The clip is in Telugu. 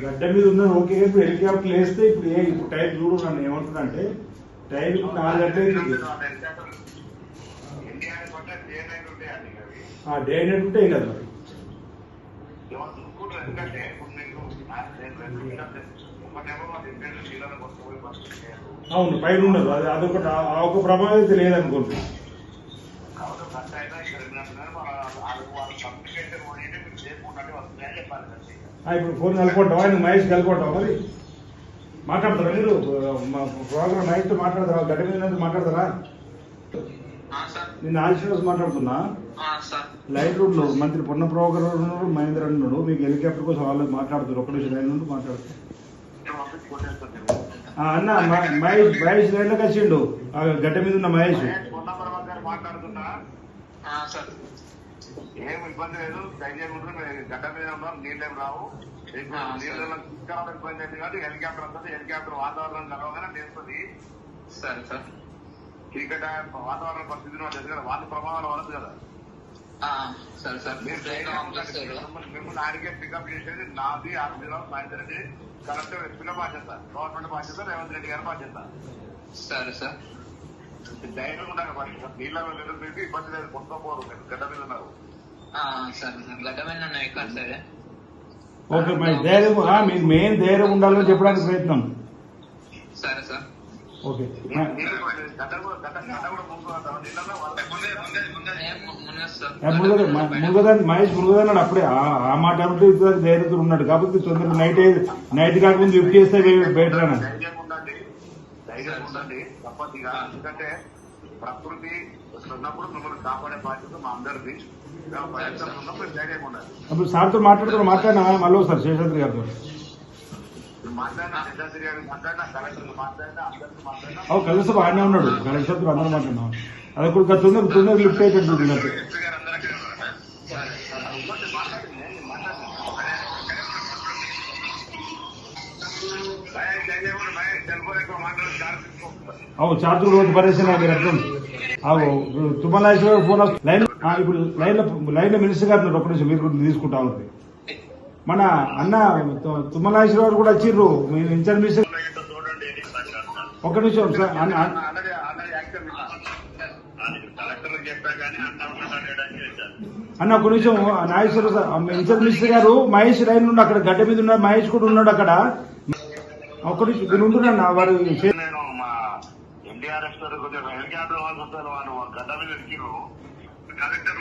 గడ్డ మీద ఉన్నది ఓకే. ఇప్పుడు హెలికాప్టర్ వేస్తే ఇప్పుడు టైం చూడు నన్ను ఏమంటున్నా టైం 4 గంటలు డే నైట్ ఉంటాయి కదా. అవును పైన ఉండదు, అది అదొకటి ఒక ప్రభావిత లేదనుకోండి. ఇప్పుడు ఫోన్ కలుపుకుంటావా? ఆయన మహేష్ కలుపుకుంటావా? మరి మాట్లాడతారా మీరు? మా ప్రోగ్రామ్ మహేష్తో మాట్లాడతారా? గడ్డ మీద మాట్లాడతారా? నేను ఆదిశ్రీనివాస్ మాట్లాడుతున్నా. లైట్ రూట్ లో మంత్రి పొన్న ప్రోగ్రామ్ మహేంద్ర అన్నాడు, మీకు హెలికాప్టర్ కోసం వాళ్ళు మాట్లాడుతారు. ఒక్క నిమిషం లైన్ నుండి మాట్లాడుతారు అన్న. మహేష్ లైన్ లోకి వచ్చిండు, గడ్డ మీద ఉన్న మహేష్. ఏం ఇబ్బంది లేదు, దయచేసి గడ్డ మీద ఉన్నాం, నీళ్ళేం రావు. నీళ్ళలో ఇంకా ఇబ్బంది అయితే కాదు. హెలికాప్టర్ వస్తుంది, హెలికాప్టర్ వాతావరణం కలవగానే నేర్చుకుంది. సరే సార్, చీకట వాతావరణ పరిస్థితి వాళ్ళ ప్రభావాలు వలదు కదా. సరే సార్, మిమ్మల్ని ఆడికే పికప్ చేసేది నాది, ఆర్మీరావు, సాయంత్రం రెడ్డి కలెక్టర్ ఎస్పీల బాధ్యత, గవర్నమెంట్ బాధ్యత, రేవంత్ రెడ్డి గారి బాధ్యత. సరే సార్, ధైర్యం ఉండాలి. నీళ్ళలో లేదు, ఇబ్బంది లేదు, కొత్త పోరు గడ్డ మీద ఉన్నారు. సరే సార్, గడ్డ మీద ఉన్నాయి ఇక్కడ. సరే ఓకే, ధైర్యం మీకు మెయిన్ ధైర్యం ఉండాలని చెప్పడానికి ప్రయత్నం. సరే సార్, ఓకే. మహేష్ మురుగదన్నాడు అప్పుడే ఆ మాట అంటే ధైర్యంతో ఉన్నాడు కాబట్టి తొందరగా నైట్ కాకముందు లిఫ్ట్ చేస్తే బెటర్ అన్న. తప్పదిగా, ఎందుకంటే ప్రకృతి ఉన్నప్పుడు మిమ్మల్ని కాపాడే బాధ్యత మా అందరిది. అప్పుడు సార్తో మాట్లాడినా మళ్ళీ ఒకసారి శేషాద్రి గారితో కలిసి బాగానే ఉన్నాడు. కలెక్టర్ అందరూ మాట్లాడినాం, అది కూడా తొందరగా లిఫ్ట్ అయ్యేటట్టు. చార్జర్ రోజు పరిశ్రమ మీరు అర్థం. తుమ్మలాశ్వర ఫోన్ లైన్ ఇప్పుడు లైన్ లో మినిస్టర్ గారు ఒక నిమిషం మీరు తీసుకుంటా ఉంది. మన అన్న తుమ్మలాశ్వర కూడా వచ్చిర్రు, మీరు ఇన్ఛార్జ్ మినిస్టర్. ఒక నిమిషం సార్ అన్న, ఒక నిమిషం. నాగేశ్వర సార్ ఇన్ఛార్జ్ మినిస్టర్ గారు మహేష్ లైన్ నుండి అక్కడ గడ్డ మీద ఉన్నాడు, మహేష్ కూడా ఉన్నాడు అక్కడ. ఒక్క నిమిషం మీరు ఉంటున్నా వారు. ఎన్డీఆర్ఎఫ్ హెలికాప్టర్ వాళ్ళు గడ్డ మీద ఎక్కిరు. కలెక్టర్